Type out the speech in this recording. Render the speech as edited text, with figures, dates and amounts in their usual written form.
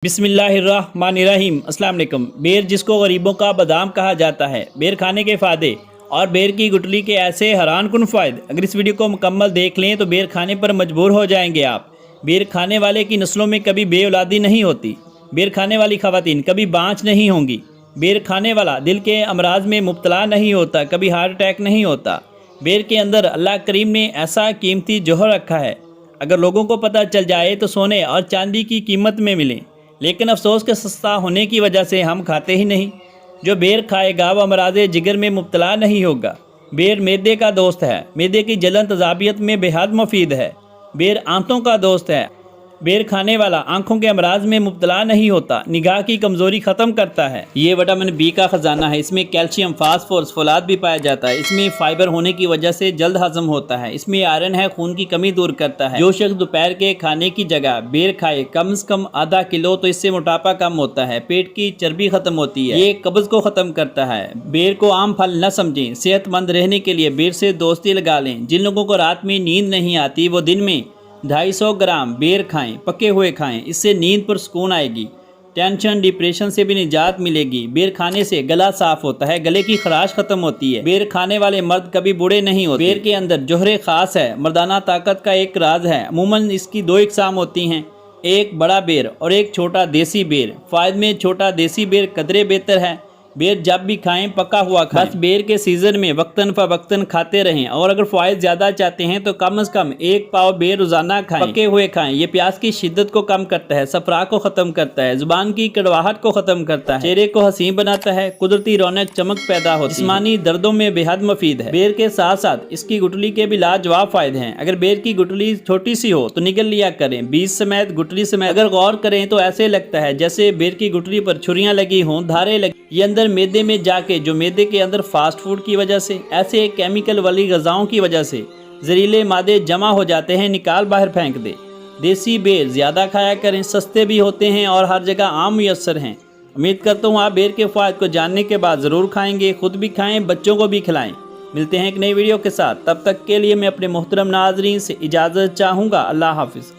बिस्मिल्लाहिर्रहमानिर्रहीम। अस्सलाम वालेकुम। बेर जिसको गरीबों का बादाम कहा जाता है, बेर खाने के फ़ायदे और बेर की गुठली के ऐसे हैरान कुन फ़ायदे, अगर इस वीडियो को मुकम्मल देख लें तो बेर खाने पर मजबूर हो जाएंगे आप। बेर खाने वाले की नस्लों में कभी बे औलादी नहीं होती। बेर खाने वाली ख़वातीन कभी बाँझ नहीं होंगी। बेर खाने वाला दिल के अमराज में मुब्तला नहीं होता, कभी हार्ट अटैक नहीं होता। बेर के अंदर अल्लाह करीम ने ऐसा कीमती जौहर रखा है, अगर लोगों को पता चल जाए तो सोने और चांदी की कीमत में मिले, लेकिन अफसोस के सस्ता होने की वजह से हम खाते ही नहीं। जो बेर खाएगा वह अमराज जिगर में मुब्तला नहीं होगा। बेर मैदे का दोस्त है, मैदे की जलन तजाबियत में बेहद मुफीद है। बेर आंतों का दोस्त है, बेर खाने वाला आंखों के अमराज में मुब्तला नहीं होता, निगाह की कमज़ोरी ख़त्म करता है। ये विटामिन बी का ख़जाना है, इसमें कैल्शियम, फास्फोरस, फोलाद भी पाया जाता है। इसमें फाइबर होने की वजह से जल्द हजम होता है। इसमें आयरन है, खून की कमी दूर करता है। जो शख्स दोपहर के खाने की जगह बेर खाए कम से कम आधा किलो, तो इससे मोटापा कम होता है, पेट की चर्बी ख़त्म होती है, ये कब्ज़ को ख़त्म करता है। बेर को आम फल न समझें, सेहतमंद रहने के लिए बेर से दोस्ती लगा लें। जिन लोगों को रात में नींद नहीं आती वो दिन में 250 ग्राम बेर खाएं, पके हुए खाएं, इससे नींद पर सुकून आएगी, टेंशन डिप्रेशन से भी निजात मिलेगी। बेर खाने से गला साफ होता है, गले की खराश खत्म होती है। बेर खाने वाले मर्द कभी बूढ़े नहीं होते। बेर के अंदर जोहरे खास है, मर्दाना ताकत का एक राज है। अमूमन इसकी दो इकसाम होती हैं, एक बड़ा बेर और एक छोटा देसी बेर। फायदे में छोटा देसी बेर कदरे बेहतर है। बेर जब भी खाएं पका हुआ खाएं, बस बेर के सीजन में वक्तन फवक्तन खाते रहें। और अगर फ़ायदे ज़्यादा चाहते हैं तो कम से कम 1 पाव बेर रोज़ाना खाएं, पके हुए खाएं। ये प्यास की शिद्दत को कम करता है, सफरा को ख़त्म करता है, जुबान की कड़वाहट को ख़त्म करता है, चेहरे को हसीन बनाता है, कुदरती रौनक चमक पैदा होती है, जिस्मानी दर्दों में बेहद मुफीद है। बेर के साथ साथ इसकी गुठली के भी लाजवाब फायदे हैं। अगर बेर की गुठली छोटी सी हो तो निगल लिया करें, बीज समेत गुठली समेत। अगर गौर करें तो ऐसे लगता है जैसे बेर की गुठली पर छुरियां लगी हों, धारें लगी। ये अंदर मैदे में जाके, जो मैदे के अंदर फास्ट फूड की वजह से, ऐसे केमिकल वाली गज़ाओं की वजह से जहरीले मादे जमा हो जाते हैं, निकाल बाहर फेंक दे। देसी बेर ज़्यादा खाया करें, सस्ते भी होते हैं और हर जगह आम मुयस्सर हैं। उम्मीद करता हूँ आप बेर के फ़ायदे को जानने के बाद ज़रूर खाएंगे, खुद भी खाएं, बच्चों को भी खिलाएं। मिलते हैं एक नई वीडियो के साथ, तब तक के लिए मैं अपने मोहतरम नाज़रीन से इजाज़त चाहूँगा। अल्लाह हाफिज़।